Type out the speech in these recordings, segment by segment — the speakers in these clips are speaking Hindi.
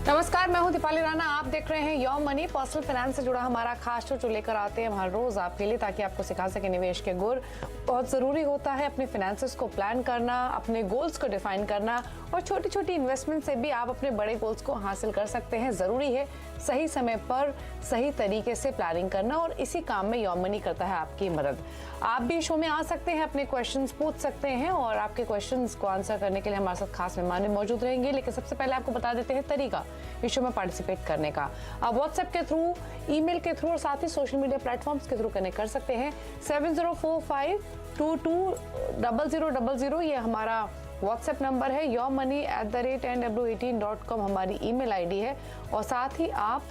नमस्कार, मैं हूं दीपाली राणा। आप देख रहे हैं योर मनी, पर्सनल फाइनेंस से जुड़ा हमारा खास शो जो लेकर आते हैं हर रोज आपके लिए, ताकि आपको सिखा सके निवेश के गुर। बहुत जरूरी होता है अपने फाइनेंसेस को प्लान करना, अपने गोल्स को डिफाइन करना, और छोटी छोटी इन्वेस्टमेंट से भी आप अपने बड़े गोल्स को हासिल कर सकते हैं। जरूरी है सही समय पर सही तरीके से प्लानिंग करना, और इसी काम में योर मनी करता है आपकी मदद। आप भी शो में आ सकते हैं, अपने क्वेश्चंस पूछ सकते हैं, और आपके क्वेश्चंस को आंसर करने के लिए हमारे साथ खास मेहमान मौजूद रहेंगे। लेकिन सबसे पहले आपको बता देते हैं तरीका इस शो में पार्टिसिपेट करने का। आप व्हाट्सएप के थ्रू, ईमेल के थ्रू और साथ ही सोशल मीडिया प्लेटफॉर्म्स के थ्रू कनेक्ट कर सकते हैं। 7045220000 ये हमारा व्हाट्सएप नंबर है। yourmoney@nw18.com हमारी ईमेल आईडी है, और साथ ही आप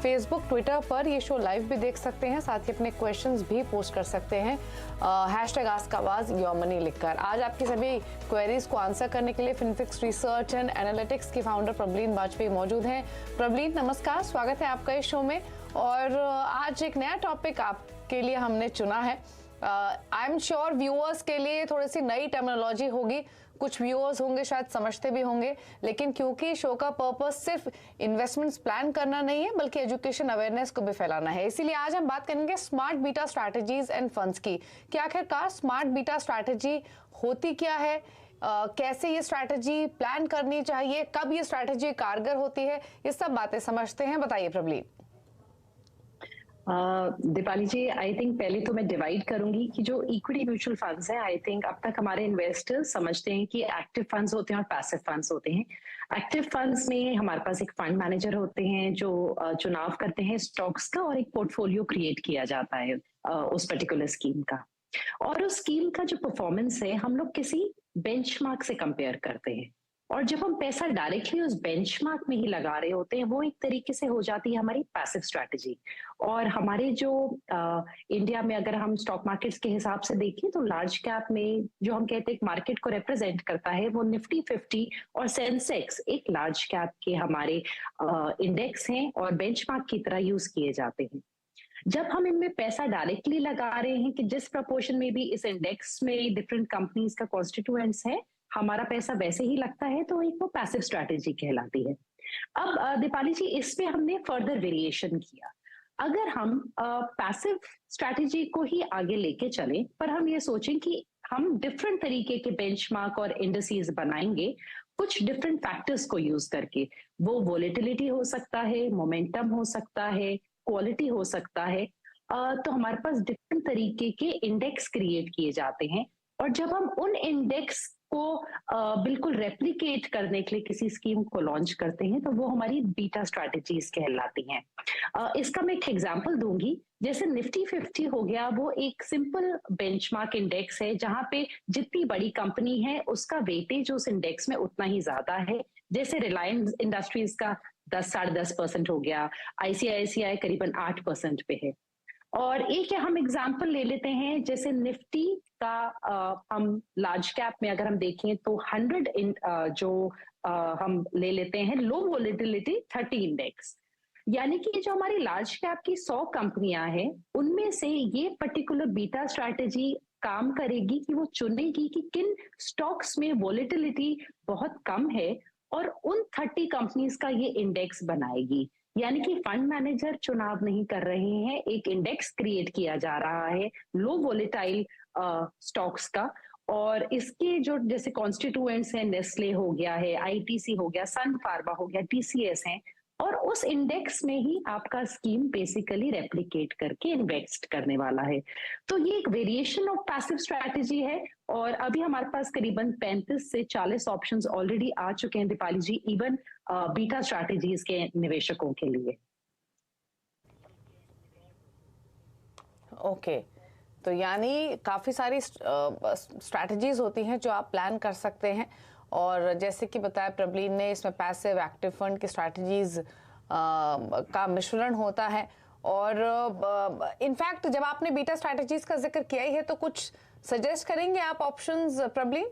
फेसबुक, ट्विटर पर ये शो लाइव भी देख सकते हैं। साथ ही अपने क्वेश्चंस भी पोस्ट कर सकते हैं #आस्कआवाज योर मनी लिखकर। आज आपकी सभी क्वेरीज को आंसर करने के लिए फिनफिक्स रिसर्च एंड एनालिटिक्स की फाउंडर प्रबलीन वाजपेयी मौजूद हैं। प्रबलीन, नमस्कार, स्वागत है आपका इस शो में। और आज एक नया टॉपिक आपके लिए हमने चुना है। आई एम श्योर व्यूअर्स के लिए थोड़ी सी नई टर्मिनोलॉजी होगी, कुछ व्यूअर्स होंगे शायद समझते भी होंगे, लेकिन क्योंकि शो का पर्पस सिर्फ इन्वेस्टमेंट्स प्लान करना नहीं है, बल्कि एजुकेशन अवेयरनेस को भी फैलाना है। इसीलिए आज हम बात करेंगे smart beta strategies end funds की कि आखिरकार स्मार्ट बीटा स्ट्रैटेजी होती क्या है, कैसे ये स्ट्रैटेजी प्लान करनी चाहिए, कब ये स्ट्रैटेजी कारगर होती है, ये सब बातें समझते हैं। बताइए प्रबलीन। दीपाली जी, आई थिंक पहले तो मैं डिवाइड करूंगी कि जो इक्विटी म्यूचुअल फंड्स हैं, आई थिंक अब तक हमारे इन्वेस्टर्स समझते हैं कि एक्टिव फंड्स होते हैं और पैसिव फंड्स होते हैं। एक्टिव फंड्स में हमारे पास एक फंड मैनेजर होते हैं जो चुनाव करते हैं स्टॉक्स का, और एक पोर्टफोलियो क्रिएट किया जाता है उस पर्टिकुलर स्कीम का। और उस स्कीम का जो परफॉर्मेंस है हम लोग किसी बेंचमार्क से कंपेयर करते हैं, और जब हम पैसा डायरेक्टली उस बेंचमार्क में ही लगा रहे होते हैं, वो एक तरीके से हो जाती है हमारी पैसिव स्ट्रैटेजी। और हमारे जो इंडिया में अगर हम स्टॉक मार्केट्स के हिसाब से देखें तो लार्ज कैप में जो हम कहते हैं मार्केट को रिप्रेजेंट करता है, वो निफ्टी 50 और सेंसेक्स एक लार्ज कैप के हमारे इंडेक्स हैं और बेंचमार्क की तरह यूज किए जाते हैं। जब हम इनमें पैसा डायरेक्टली लगा रहे हैं कि जिस प्रपोर्शन में भी इस इंडेक्स में डिफरेंट कंपनीज का कॉन्स्टिट्यूएंट्स है, हमारा पैसा वैसे ही लगता है, तो एक वो पैसिव स्ट्रैटेजी कहलाती है। अब दीपाली जी, इसमें हमने फर्दर वेरिएशन किया। अगर हम पैसिव स्ट्रैटेजी को ही आगे लेके चलें, पर हम ये सोचें कि हम डिफरेंट तरीके के बेंचमार्क और इंडिसेस बनाएंगे कुछ डिफरेंट फैक्टर्स को यूज करके। वो वोलेटिलिटी हो सकता है, मोमेंटम हो सकता है, क्वालिटी हो सकता है। तो हमारे पास डिफरेंट तरीके के इंडेक्स क्रिएट किए जाते हैं, और जब हम उन इंडेक्स को बिल्कुल रेप्लिकेट करने के लिए किसी स्कीम को लॉन्च करते हैं, तो वो हमारी बीटा स्ट्रैटेजीज कहलाती हैं। इसका मैं एक एग्जांपल दूंगी। जैसे निफ्टी 50 हो गया, वो एक सिंपल बेंचमार्क इंडेक्स है जहां पे जितनी बड़ी कंपनी है उसका वेटेज उस इंडेक्स में उतना ही ज्यादा है। जैसे रिलायंस इंडस्ट्रीज का 10-10.5% हो गया, आईसीआईसीआई करीबन 8% पे है। और एक हम एग्जांपल ले लेते हैं, जैसे निफ्टी का हम लार्ज कैप में अगर हम देखें तो 100 जो हम ले लेते हैं लो वोलेटिलिटी 30 इंडेक्स, यानी कि जो हमारी लार्ज कैप की 100 कंपनियां हैं, उनमें से ये पर्टिकुलर बीटा स्ट्रैटेजी काम करेगी कि वो चुनेगी कि किन स्टॉक्स में वोलेटिलिटी बहुत कम है, और उन 30 कंपनीज का ये इंडेक्स बनाएगी। यानी कि फंड मैनेजर चुनाव नहीं कर रहे हैं, एक इंडेक्स क्रिएट किया जा रहा है लो वोलेटाइल स्टॉक्स का। और इसके जो जैसे कॉन्स्टिट्यूएंट्स हैं, नेस्ले हो गया है, आईटीसी हो गया, सन फार्मा हो गया, टीसीएस हैं, और उस इंडेक्स में ही आपका स्कीम बेसिकली रेप्लिकेट करके इन्वेस्ट करने वाला है। तो ये एक वेरिएशन ऑफ पैसिव स्ट्रैटेजी है, और अभी हमारे पास करीबन 35 से 40 ऑप्शंस ऑलरेडी आ चुके हैं दीपाली जी, इवन बीटा स्ट्रैटेजीज के निवेशकों के लिए। ओके, तो यानी काफी सारी स्ट्रैटेजीज होती हैं जो आप प्लान कर सकते हैं, और जैसे कि बताया प्रबलीन ने, इसमें पैसिव एक्टिव फंड की स्ट्रैटेजीज का मिश्रण होता है। और इनफैक्ट जब आपने बीटा स्ट्रैटेजीज का जिक्र किया ही है, तो कुछ सजेस्ट करेंगे आप ऑप्शंस प्रबलीन?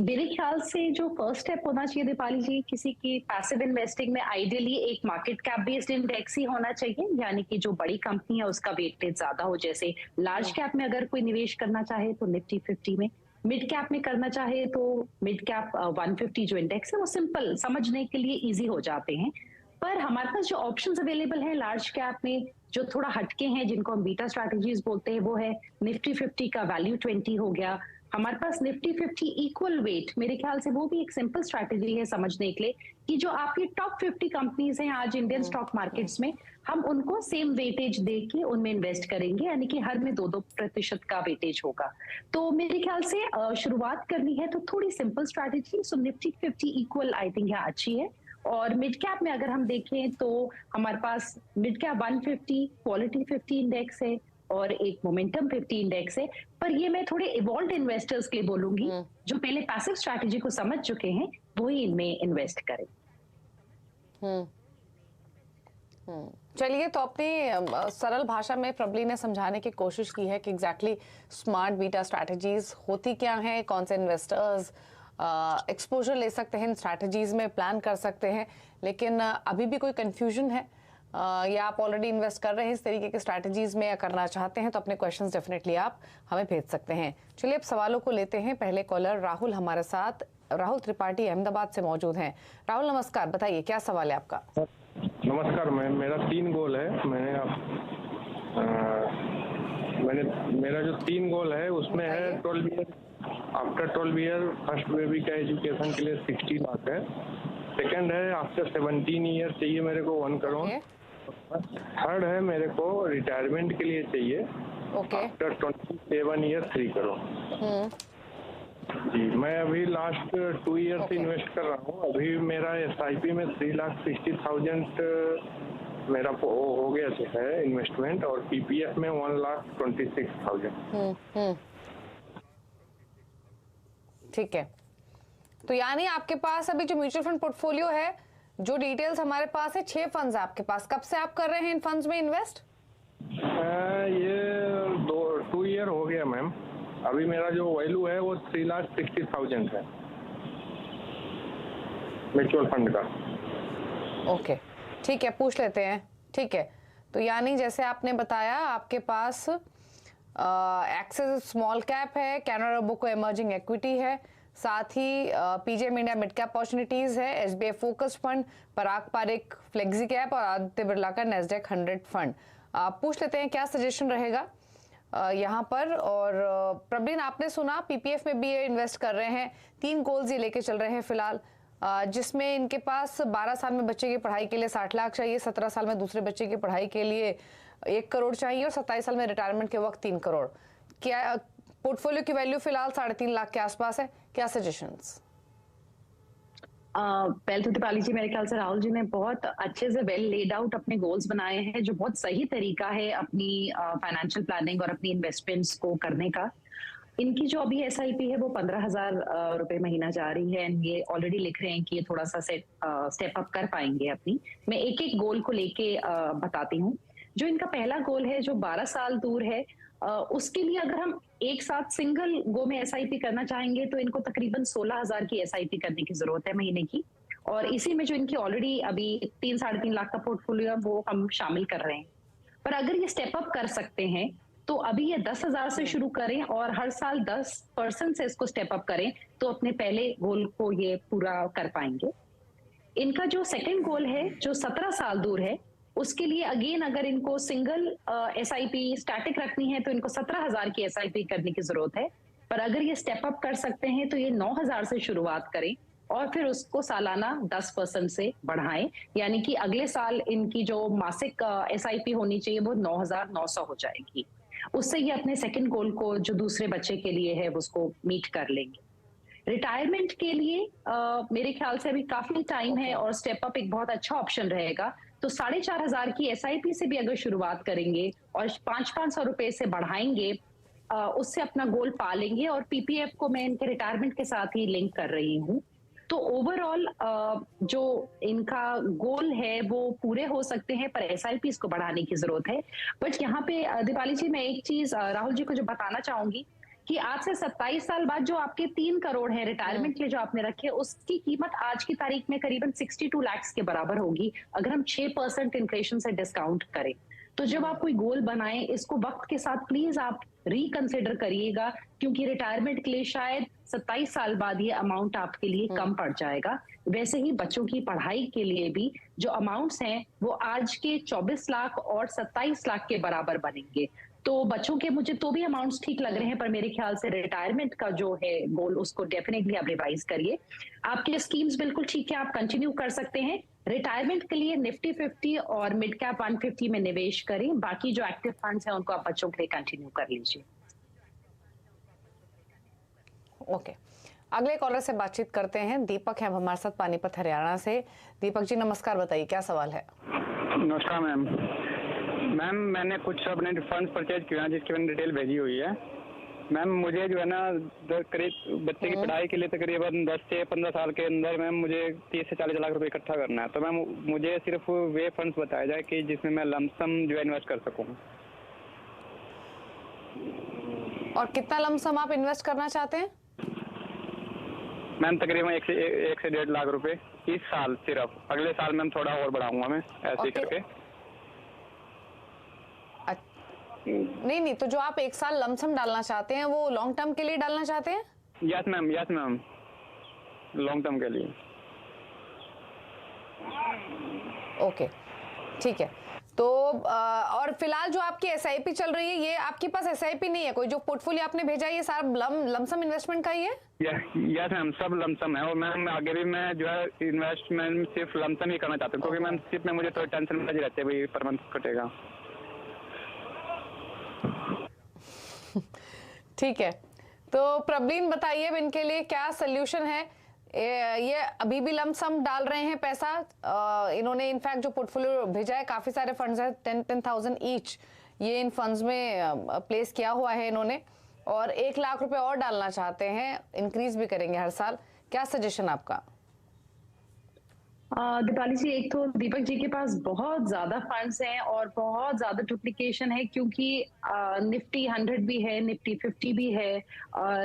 मेरे ख्याल से जो फर्स्ट स्टेप होना चाहिए दीपाली जी, किसी की पैसिव इन्वेस्टिंग में आइडियली एक मार्केट कैप बेस्ड इंडेक्स ही होना चाहिए, यानी कि जो बड़ी कंपनी है उसका वेटेज ज्यादा हो। जैसे लार्ज कैप में अगर कोई निवेश करना चाहे तो निफ्टी 50 में, मिड कैप में करना चाहे तो मिड कैप 150 जो इंडेक्स है वो सिंपल समझने के लिए इजी हो जाते हैं। पर हमारे पास जो ऑप्शंस अवेलेबल हैं लार्ज कैप में जो थोड़ा हटके हैं, जिनको हम बीटा स्ट्रैटेजीज बोलते हैं, वो है निफ्टी 50 का वैल्यू 20 हो गया। हमारे पास निफ्टी 50 इक्वल वेट, मेरे ख्याल से वो भी एक सिंपल स्ट्रैटेजी है समझने के लिए कि जो आपकी टॉप 50 कंपनीज हैं आज इंडियन स्टॉक मार्केट्स में, हम उनको सेम वेटेज दे के उनमें इन्वेस्ट करेंगे, यानी कि हर में 2-2% का वेटेज होगा। तो मेरे ख्याल से शुरुआत करनी है तो थोड़ी simple strategy, so Nifty 50 equal I think यहाँ अच्छी है। और मिड कैप में अगर हम देखें तो हमारे पास मिड कैप 150, क्वालिटी 50 इंडेक्स है और एक मोमेंटम 50 इंडेक्स है। पर ये मैं थोड़े इवॉल्व इन्वेस्टर्स के लिए बोलूंगी जो पहले पैसिव स्ट्रैटेजी को समझ चुके हैं, वही इनमें इन्वेस्ट करें। चलिए, तो अपनी सरल भाषा में प्रबली ने समझाने की कोशिश की है कि एग्जैक्टली स्मार्ट बीटा स्ट्रैटेजीज होती क्या हैं, कौन से इन्वेस्टर्स एक्सपोजर ले सकते हैं इन स्ट्रैटेजीज में, प्लान कर सकते हैं। लेकिन अभी भी कोई कंफ्यूजन है या आप ऑलरेडी इन्वेस्ट कर रहे हैं इस तरीके के स्ट्रैटेजीज में या करना चाहते हैं, तो अपने क्वेश्चंस डेफिनेटली आप हमें भेज सकते हैं। चलिए अब सवालों को लेते हैं। पहले कॉलर राहुल हमारे साथ, राहुल त्रिपाठी अहमदाबाद से मौजूद हैं। राहुल नमस्कार, बताइए क्या सवाल है आपका? नमस्कार मैम, मेरा 3 गोल है। मेरा जो 3 गोल है उसमें है 12 year, after 12 year first baby का एजुकेशन के लिए 60 लाख है। सेकंड है आफ्टर 17 ईयर चाहिए मेरे को 1 करोड़। थर्ड है मेरे को रिटायरमेंट के लिए चाहिए आफ्टर 27 ईयर 3 करोड़। जी, मैं अभी लास्ट 2 ईयर से इन्वेस्ट कर रहा हूँ। अभी मेरा SIP में 3,60,000 मेरा हो गया है इन्वेस्टमेंट, और PPF में 1,26,000। ठीक है, तो यानी आपके पास अभी जो म्यूचुअल फंड पोर्टफोलियो है, जो डिटेल्स हमारे पास है, 6 फंड्स आपके पास। कब से आप कर रहे हैं इन फंड्स में इन्वेस्ट? ये 2 ईयर हो गया मैम। अभी मेरा जो वैल्यू है वो 3,60,000 है म्यूचुअल फंड का। ओके, ठीक है, पूछ लेते हैं। ठीक है, तो यानी जैसे आपने बताया आपके पास एक्सिस स्मॉल कैप है, कैनरा रोबोको इमर्जिंग इक्विटी है, साथ ही PGIM India mid cap opportunities है, SBI फोकस फंड, पराग पारिक फ्लेक्सी कैप और आदित्य बिरला का NASDAQ 100 फंड। पूछ लेते हैं क्या सजेशन रहेगा यहाँ पर। और प्रवीण, आपने सुना PPF में भी इन्वेस्ट कर रहे हैं, 3 गोल्स ये लेके चल रहे हैं फिलहाल, जिसमें इनके पास 12 साल में बच्चे की पढ़ाई के लिए 60 लाख चाहिए, 17 साल में दूसरे बच्चे की पढ़ाई के लिए 1 करोड़ चाहिए और 27 साल में रिटायरमेंट के वक्त 3 करोड़। क्या पोर्टफोलियो की वैल्यू फिलहाल 3.5 लाख के आसपास है, क्या सजेशंस? पहले तो दीपाली जी, मेरे ख्याल से राहुल जी ने बहुत अच्छे से वेल लेड आउट अपने गोल्स बनाए हैं, जो बहुत सही तरीका है अपनी फाइनेंशियल प्लानिंग और अपनी इन्वेस्टमेंट्स को करने का। इनकी जो अभी SIP है वो 15,000 रुपए महीना जा रही है, एंड ये ऑलरेडी लिख रहे हैं कि ये थोड़ा सा स्टेप अप कर पाएंगे अपनी। मैं एक एक गोल को लेके बताती हूँ। जो इनका पहला गोल है जो 12 साल दूर है, उसके लिए अगर हम एक साथ सिंगल गो में SIP करना चाहेंगे तो इनको तकरीबन 16,000 की SIP करने की जरूरत है महीने की। और इसी में जो इनकी ऑलरेडी अभी 3-3.5 लाख का पोर्टफोलियो है वो हम शामिल कर रहे हैं। पर अगर ये स्टेप अप कर सकते हैं तो अभी ये 10,000 से शुरू करें और हर साल 10% से इसको स्टेप अप करें तो अपने पहले गोल को ये पूरा कर पाएंगे। इनका जो सेकंड गोल है जो 17 साल दूर है, उसके लिए अगेन अगर इनको सिंगल SIP स्टैटिक रखनी है तो इनको 17,000 की SIP करने की जरूरत है। पर अगर ये स्टेप अप कर सकते हैं तो ये 9,000 से शुरुआत करें और फिर उसको सालाना 10% से बढ़ाएं, यानी कि अगले साल इनकी जो मासिक SIP होनी चाहिए वो 9,900 हो जाएगी। उससे ये अपने सेकंड गोल को जो दूसरे बच्चे के लिए है उसको मीट कर लेंगे। रिटायरमेंट के लिए मेरे ख्याल से अभी काफी टाइम है और स्टेप अप एक बहुत अच्छा ऑप्शन रहेगा। तो 4,500 की SIP से भी अगर शुरुआत करेंगे और 500 रुपए से बढ़ाएंगे, उससे अपना गोल पा लेंगे। और PPF को मैं इनके रिटायरमेंट के साथ ही लिंक कर रही हूँ। तो ओवरऑल जो इनका गोल है वो पूरे हो सकते हैं, पर SIP को बढ़ाने की जरूरत है। बट यहाँ पे दीपाली जी, मैं एक चीज राहुल जी को जो बताना चाहूंगी कि आज से 27 साल बाद जो आपके 3 करोड़ है रिटायरमेंट के लिए जो आपने रखे, उसकी कीमत आज की तारीख में करीबन 62 लाख के बराबर होगी अगर हम 6% इन्फ्लेशन से डिस्काउंट करें। तो जब आप कोई गोल बनाएं, इसको वक्त के साथ प्लीज आप रिकंसिडर करिएगा, क्योंकि रिटायरमेट के लिए शायद 27 साल बाद ये अमाउंट आपके लिए कम पड़ जाएगा। वैसे ही बच्चों की पढ़ाई के लिए भी जो अमाउंट्स हैं वो आज के 24 लाख और 27 लाख के बराबर बनेंगे। तो बच्चों के मुझे तो भी अमाउंट्स ठीक लग रहे हैं, पर मेरे ख्याल से रिटायरमेंट का जो है गोल, उसको डेफिनेटली आप रिवाइज करिए। आपके स्कीम्स बिल्कुल ठीक है, आप कंटिन्यू कर सकते हैं। रिटायरमेंट के लिए निफ्टी 50 और मिड कैप 150 में निवेश करें। बाकी जो एक्टिव फंड्स हैं उनको आप बच्चों के लिए कंटिन्यू कर लीजिए। ओके, अगले कॉलर से बातचीत करते हैं। दीपक है हमारे साथ पानीपत हरियाणा से। दीपक जी नमस्कार, बताइए क्या सवाल है? नमस्कार मैम। मैम मैंने कुछ अपने फंड्स परचेज किए हैं जिसकी मैंने डिटेल भेजी हुई है। मैम मुझे जो है ना करीब बच्चे की पढ़ाई के लिए तकरीबन 10 से 15 साल के अंदर मैम मुझे 30 से 40 लाख रुपए इकट्ठा करना है। तो मैम मुझे सिर्फ वे फंड्स बताया जाए कि जिसमें मैं लमसम जो है इन्वेस्ट कर सकूँ। और कितना लमसम आप इन्वेस्ट करना चाहते हैं? मैम तकरीबन 1 से 1.5 लाख रुपए इस साल सिर्फ। अगले साल मैम थोड़ा और बढ़ाऊंगा मैं ऐसे ही करके। नहीं, तो जो आप 1 साल लमसम डालना चाहते हैं वो लॉन्ग टर्म के लिए डालना चाहते हैं? यस मैम लॉन्ग टर्म के लिए। ओके, ठीक है। तो और फिलहाल जो आपकी एसआईपी चल रही है, ये आपके पास एसआईपी नहीं है कोई? जो पोर्टफोलियो आपने भेजा है ये सारा लमसम इन्वेस्टमेंट का ही है? यस मैम, सब लमसम है। और मैम आगे भी मैं जो है इन्वेस्टमेंट सिर्फ लमसम ही करना चाहता हूँ, क्योंकि मैम सिर्फ में मुझे थोड़ी टेंशन लगी रहती है भाई पर मंथ कटेगा। ठीक है, तो प्रवीण बताइए अब इनके लिए क्या सोल्यूशन है? ये अभी भी लमसम डाल रहे हैं पैसा। इन्होंने इनफैक्ट जो पोर्टफोलियो भेजा है, काफी सारे फंड्स हैं, 10,000 ईच ये इन फंड्स में प्लेस किया हुआ है इन्होंने, और 1 लाख रुपए और डालना चाहते हैं, इंक्रीज भी करेंगे हर साल। क्या सजेशन आपका? दीपाली जी, एक तो दीपक जी के पास बहुत ज्यादा फंड्स हैं और बहुत ज्यादा डुप्लीकेशन है, क्योंकि निफ्टी 100 भी है, निफ्टी 50 भी है,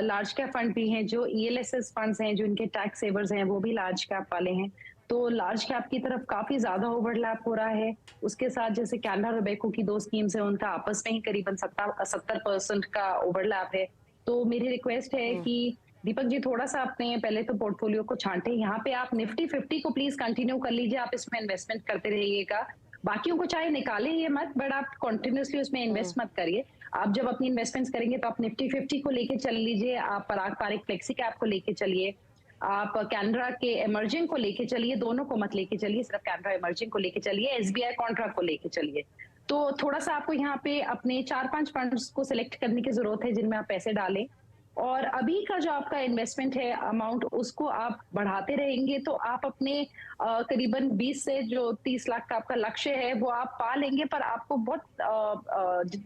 लार्ज कैप फंड भी हैं, जो ELSS फंड्स हैं जो इनके टैक्स सेवर्स हैं वो भी लार्ज कैप वाले हैं। तो लार्ज कैप की तरफ काफी ज्यादा ओवरलैप हो रहा है। उसके साथ जैसे कैनरा रोबेको की 2 स्कीम्स है, उनका आपस में ही करीबन 70% का ओवरलैप है। तो मेरी रिक्वेस्ट है कि दीपक जी थोड़ा सा अपने पहले तो पोर्टफोलियो को छांटे। यहाँ पे आप निफ्टी 50 को प्लीज कंटिन्यू कर लीजिए, आप इसमें इन्वेस्टमेंट करते रहिएगा। बाकियों को चाहे निकाले ये मत, बट आप कंटिन्यूअसली उसमें इन्वेस्ट मत करिए। आप जब अपनी इन्वेस्टमेंट्स करेंगे तो आप निफ्टी 50 को लेके चल लीजिए, आप पराग पारिक फ्लेक्सी कैप को लेके चलिए, आप कैनरा के इमर्जिंग को लेके चलिए, दोनों को मत लेके चलिए, सिर्फ कैनरा इमर्जिंग को लेके चलिए, SBI कॉन्ट्रा को लेके चलिए। तो थोड़ा सा आपको यहाँ पे अपने 4-5 फंड्स को सिलेक्ट करने की जरूरत है जिनमें आप पैसे डालें, और अभी का जो आपका इन्वेस्टमेंट है अमाउंट उसको आप बढ़ाते रहेंगे तो आप अपने करीबन 20 से जो 30 लाख का आपका लक्ष्य है वो आप पा लेंगे। पर आपको बहुत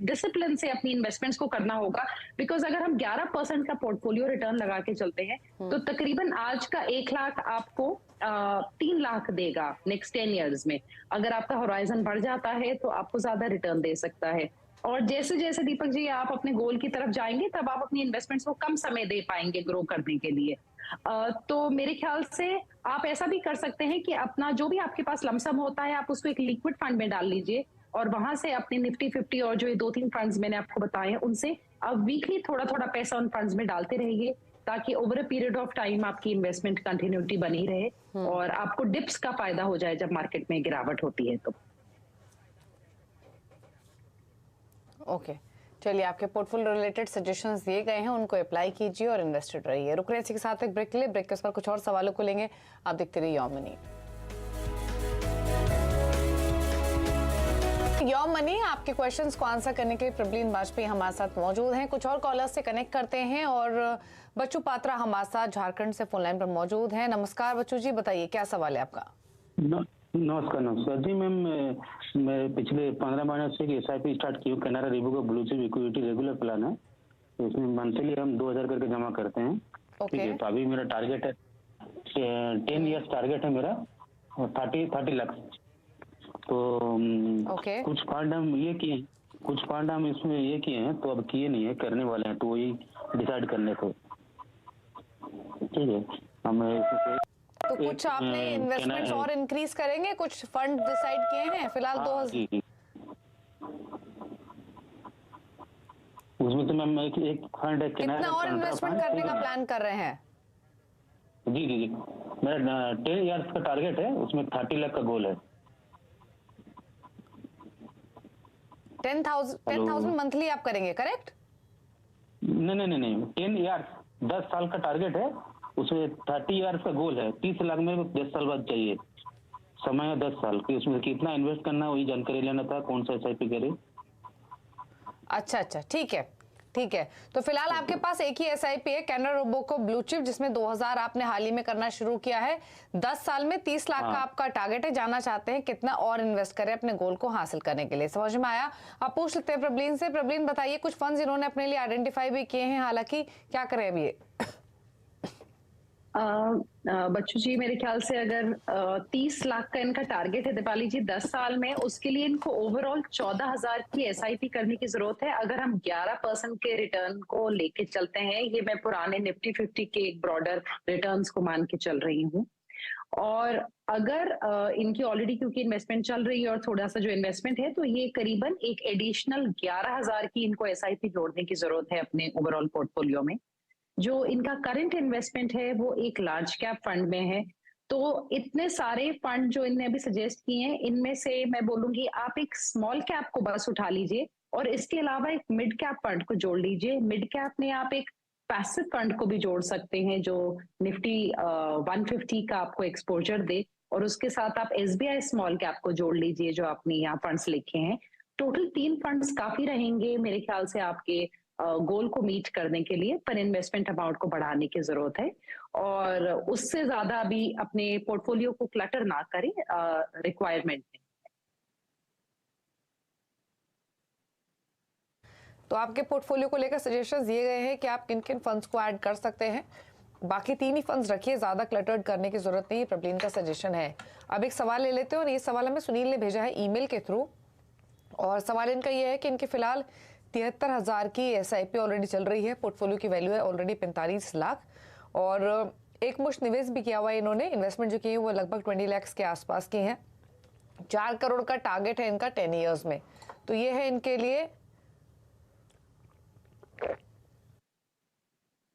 डिसिप्लिन से अपनी इन्वेस्टमेंट्स को करना होगा, बिकॉज अगर हम 11% का पोर्टफोलियो रिटर्न लगा के चलते हैं तो तकरीबन आज का 1 लाख आपको 3 लाख देगा नेक्स्ट 10 ईयर्स में। अगर आपका होराइजन बढ़ जाता है तो आपको ज्यादा रिटर्न दे सकता है। और जैसे जैसे दीपक जी आप अपने गोल की तरफ जाएंगे तब आप अपनी इन्वेस्टमेंट्स को कम समय दे पाएंगे ग्रो करने के लिए। तो मेरे ख्याल से आप ऐसा भी कर सकते हैं कि अपना जो भी आपके पास लमसम होता है आप उसको एक लिक्विड फंड में डाल लीजिए, और वहां से अपने निफ्टी 50 और जो ये 2-3 फंड्स मैंने आपको बताए हैं उनसे आप वीकली थोड़ा थोड़ा पैसा उन फंड्स में डालते रहिए, ताकि over a period of time आपकी इन्वेस्टमेंट कंटिन्यूटी बनी रहे और आपको डिप्स का फायदा हो जाए जब मार्केट में गिरावट होती है तो। ओके, चलिए आपके पोर्टफोलियो रिलेटेड सजेशंस दिए गए हैं, उनको अप्लाई कीजिए और इन्वेस्टेड रहिए। रुक रहे हैं इसी के साथ एक ब्रेक के लिए, ब्रेक के उस पर कुछ और सवालों को लेंगे। आप देखते रहिए योर मनी। योर मनी, आपके क्वेश्चंस को आंसर करने के लिए प्रवीण वाजपेयी हमारे साथ मौजूद हैं। कुछ और कॉलर्स से कनेक्ट करते हैं, और बच्चू पात्रा हमारे साथ झारखंड से फोन लाइन पर मौजूद हैं। नमस्कार बच्चू जी, बताइए क्या सवाल है आपका? नमस्कार जी मैम, मैं पिछले 15 महीने से SIP स्टार्ट की हूँ। कैनरा रिवो का blue chip equity regular plan है, तो इसमें मंथली हम 2000 करके जमा करते हैं। ठीक है, तो अभी मेरा टारगेट है 10 ईयर्स टारगेट है मेरा, और 30 लाख। तो कुछ फंड हम इसमें ये किए हैं, तो अब किए नहीं है, करने वाले हैं, तो वही डिसाइड करने को। ठीक है, हम तो कुछ आपने इन्वेस्टमेंट्स और इंक्रीज करेंगे, कुछ फंड डिसाइड किए हैं फिलहाल? मैम एक फंड है कितना और इन्वेस्टमेंट करने का प्लान कर रहे हैं? जी जी जी, मेरा 10 इयर्स का टारगेट है, उसमें 30 लाख का गोल है। 10,000 मंथली आप करेंगे, करेक्ट? नहीं, 10 इयर्स 10 साल का टारगेट है, उसमें 30 इयर्स का गोल है। 30 लाख में 10 साल बाद चाहिए, समय है 10 साल की। उसमें कितना इन्वेस्ट करना है वही जानकारी लेना था, कौन सा SIP करे। अच्छा, ठीक है, ठीक है। तो फिलहाल आपके पास एक ही SIP है, कैनरा रोबोको ब्लू चिप, जिसमें 2000 आपने हाल ही में करना शुरू किया है। 10 साल में 30 लाख का आपका टारगेट है। जानना चाहते हैं कितना और इन्वेस्ट करें अपने गोल को हासिल करने के लिए, समझ में आया? आप पूछ लेते हैं प्रबलीन से। प्रबलीन बताइए, कुछ फंड्स इन्होंने अपने लिए आइडेंटिफाई भी किए हैं, हालांकि क्या करें अभी ये? बच्चू जी, मेरे ख्याल से अगर 30 लाख का इनका टारगेट है दीपाली जी 10 साल में, उसके लिए इनको ओवरऑल 14,000 की SIP करने की जरूरत है। अगर हम 11% के रिटर्न को लेके चलते हैं, ये मैं पुराने निफ्टी 50 के एक ब्रॉडर रिटर्न्स को मान के चल रही हूँ। और अगर इनकी ऑलरेडी क्योंकि इन्वेस्टमेंट चल रही है और थोड़ा सा जो इन्वेस्टमेंट है, तो ये करीबन एक एडिशनल 11,000 की इनको SIP जोड़ने की जरूरत है अपने ओवरऑल पोर्टफोलियो में। जो इनका करंट इन्वेस्टमेंट है वो एक लार्ज कैप फंड में है। तो इतने सारे फंड जो इनने अभी सजेस्ट किए हैं, इनमें से मैं बोलूंगी आप एक स्मॉल कैप को बस उठा लीजिए और इसके अलावा एक मिड कैप फंड को जोड़ लीजिए। मिड कैप में आप एक पैसिव फंड को भी जोड़ सकते हैं जो निफ्टी 150 का आपको एक्सपोजर दे, और उसके साथ आप SBI स्मॉल कैप को जोड़ लीजिए जो आपने यहाँ फंड्स लिखे हैं। टोटल 3 फंड्स काफी रहेंगे मेरे ख्याल से आपके गोल को मीट करने के लिए, पर इन्वेस्टमेंट अमाउंट को बढ़ाने की जरूरत है और उससे ज्यादा अभी अपने पोर्टफोलियो को क्लटर ना करें रिक्वायरमेंट में। तो आपके पोर्टफोलियो को लेकर सजेशंस दिए गए हैं कि आप किन किन फंड्स को ऐड कर सकते हैं। बाकी 3 ही फंड्स रखिए, ज्यादा क्लटर्ड करने की जरूरत नहीं है, प्रबलीन का सजेशन है। अब एक सवाल ले लेते हैं, और ये सवाल हमें सुनील ने भेजा है ईमेल के थ्रू, और सवाल इनका ये है कि इनके फिलहाल 73,000 की SIP ऑलरेडी चल रही है, पोर्टफोलियो की वैल्यू है ऑलरेडी 45 लाख, और एक मुश्त निवेश भी किया हुआ है इन्होंने। इन्वेस्टमेंट जो की है वो लगभग 20 लाख के आसपास की है। 4 करोड़ का टारगेट है इनका 10 ईयर्स में। तो ये है इनके लिए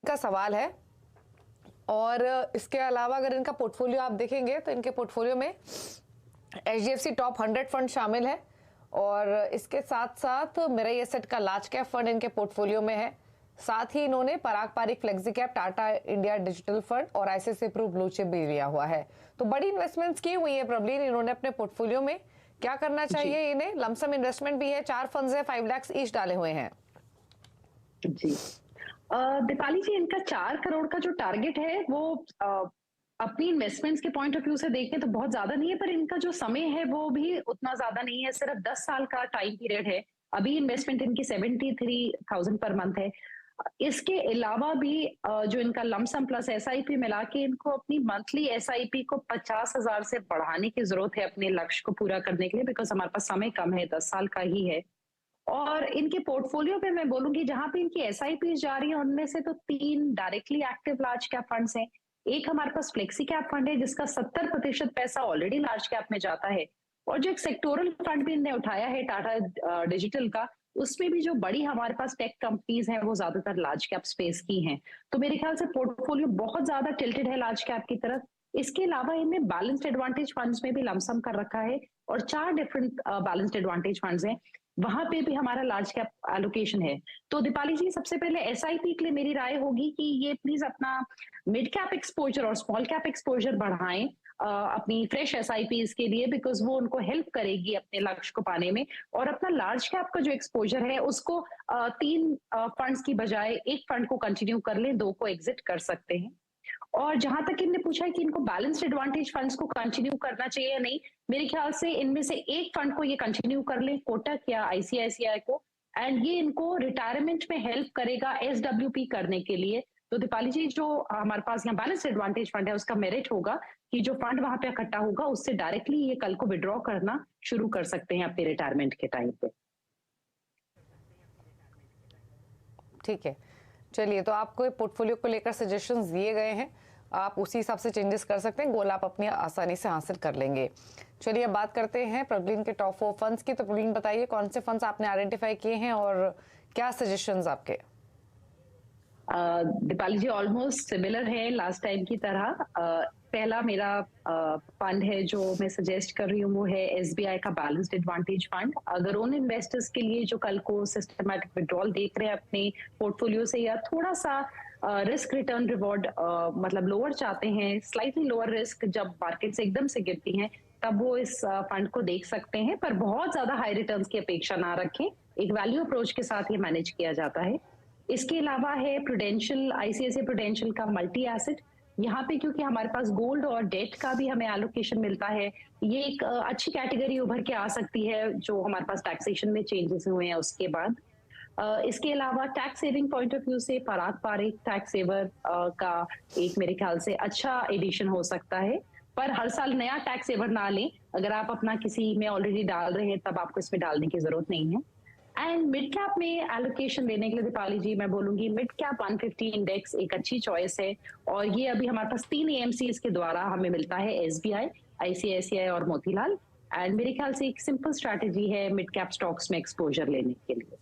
का सवाल है। और इसके अलावा अगर इनका पोर्टफोलियो आप देखेंगे तो इनके पोर्टफोलियो में HDFC टॉप 100 फंड शामिल है, और इसके साथ साथ मिराई एसेट का लार्ज कैप फंड इनके पोर्टफोलियो में है। साथ ही इन्होंने Parag Parikh flexi cap, Tata India digital fund और ICICI प्रू ब्लू चिप भी लिया हुआ है। तो बड़ी इन्वेस्टमेंट्स की हुई है प्रबलीन इन्होंने अपने पोर्टफोलियो में। क्या करना चाहिए इन्हें? लमसम इन्वेस्टमेंट भी है, 4 फंड्स है, 5 लाख ईच डाले हुए हैं। जी दीपाली जी, इनका 4 करोड़ का जो टारगेट है वो अपनी इन्वेस्टमेंट्स के पॉइंट ऑफ व्यू से देखें तो बहुत ज्यादा नहीं है, पर इनका जो समय है वो भी उतना ज्यादा नहीं है, सिर्फ 10 साल का टाइम पीरियड है। अभी इन्वेस्टमेंट इनकी 73,000 पर मंथ है। इसके अलावा भी जो इनका लमसम प्लस SIP मिला के इनको अपनी मंथली SIP को 50,000 से बढ़ाने की जरूरत है अपने लक्ष्य को पूरा करने के लिए, बिकॉज हमारे पास समय कम है, 10 साल का ही है। और इनके पोर्टफोलियो पे मैं बोलूंगी जहां पे इनकी SIP जा रही है उनमें से तो 3 directly active large cap funds हैं। एक हमारे पास फ्लेक्सी कैप फंड है जिसका 70% पैसा ऑलरेडी लार्ज कैप में जाता है, और जो एक सेक्टोरल फंड भी इन्होंने उठाया है टाटा डिजिटल का, उसमें भी जो बड़ी हमारे पास टेक कंपनीज हैं वो ज्यादातर लार्ज कैप स्पेस की हैं। तो मेरे ख्याल से पोर्टफोलियो बहुत ज्यादा टिल्टेड है लार्ज कैप की तरफ। इसके अलावा इनने बैलेंस्ड एडवांटेज फंड्स में भी लमसम कर रखा है, और 4 डिफरेंट बैलेंस्ड एडवांटेज फंड्स हैं, वहां पे भी हमारा लार्ज कैप एलोकेशन है। तो दीपाली जी, सबसे पहले SIP के लिए मेरी राय होगी कि ये प्लीज अपना मिड कैप एक्सपोजर और स्मॉल कैप एक्सपोजर बढ़ाएं अपनी फ्रेश SIPs के लिए, बिकॉज वो उनको हेल्प करेगी अपने लक्ष्य को पाने में। और अपना लार्ज कैप का जो एक्सपोजर है उसको 3 फंड्स की बजाय 1 फंड को कंटिन्यू कर लें, 2 को एग्जिट कर सकते हैं। और जहां तक इनने पूछा है कि इनको बैलेंस्ड एडवांटेज फंड्स को कंटिन्यू करना चाहिए या नहीं, मेरे ख्याल से इनमें से एक फंड को ये कंटिन्यू कर लें, कोटक या ICICI को, एंड ये इनको रिटायरमेंट में हेल्प करेगा SWP करने के लिए। तो दीपाली जी, जो हमारे पास यहाँ बैलेंस्ड एडवांटेज फंड है उसका मेरिट होगा कि जो फंड वहां पे इकट्ठा होगा उससे डायरेक्टली ये कल को विड्रॉ करना शुरू कर सकते हैं अपने रिटायरमेंट के टाइम पे। ठीक है, चलिए, तो आपको पोर्टफोलियो को लेकर सजेशंस दिए गए हैं, आप उसी हिसाब से चेंजेस कर सकते हैं, गोल आप अपनी आसानी से हासिल कर लेंगे। चलिए अब बात करते हैं प्रबलीन के टॉप 4 फंड्स की। तो प्रबलीन बताइए कौन से फंड्स आपने आइडेंटिफाई किए हैं और क्या सजेशंस आपके? दीपाली जी ऑलमोस्ट सिमिलर है लास्ट टाइम की तरह। पहला मेरा फंड है जो मैं सजेस्ट कर रही हूँ वो है SBI का बैलेंस्ड एडवांटेज फंड। अगर उन इन्वेस्टर्स के लिए जो कल को सिस्टमैटिक विड्रॉल देख रहे हैं अपने पोर्टफोलियो से, या थोड़ा सा रिस्क रिटर्न रिवॉर्ड मतलब लोअर चाहते हैं, स्लाइटली लोअर रिस्क जब मार्केट्स एकदम से गिरती हैं, तब वो इस फंड को देख सकते हैं। पर बहुत ज्यादा हाई रिटर्न्स की अपेक्षा ना रखें, एक वैल्यू अप्रोच के साथ ये मैनेज किया जाता है। इसके अलावा है प्रूडेंशियल, ICICI प्रूडेंशियल का मल्टी एसेट। यहाँ पे क्योंकि हमारे पास गोल्ड और डेट का भी हमें एलोकेशन मिलता है, ये एक अच्छी कैटेगरी उभर के आ सकती है जो हमारे पास टैक्सेशन में चेंजेस हुए हैं उसके बाद। इसके अलावा tax saving point of view से पराग पारेख टैक्स सेवर का एक मेरे ख्याल से अच्छा एडिशन हो सकता है। पर हर साल नया टैक्स सेवर ना लें, अगर आप अपना किसी में ऑलरेडी डाल रहे हैं तब आपको इसमें डालने की जरूरत नहीं है। एंड मिड कैप में एलोकेशन लेने के लिए दीपाली जी मैं बोलूंगी मिड कैप 150 इंडेक्स एक अच्छी चॉइस है। और ये अभी हमारे पास 3 AMCs के द्वारा हमें मिलता है, SBI, ICICI और मोतीलाल। एंड मेरे ख्याल से एक सिंपल स्ट्रैटेजी है मिड कैप स्टॉक्स में एक्सपोजर लेने के लिए।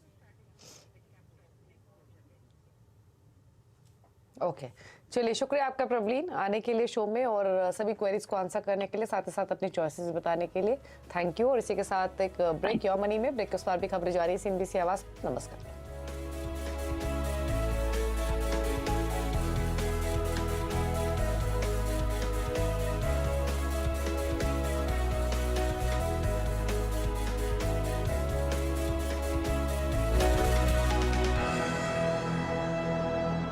ओके चलिए, शुक्रिया आपका प्रवीण आने के लिए शो में और सभी क्वेरीज को आंसर करने के लिए, साथ ही साथ अपनी चॉइसेस बताने के लिए थैंक यू। और इसी के साथ एक ब्रेक योर मनी में, ब्रेक के उस पार भी खबरें जारी है CNBC आवाज। नमस्कार।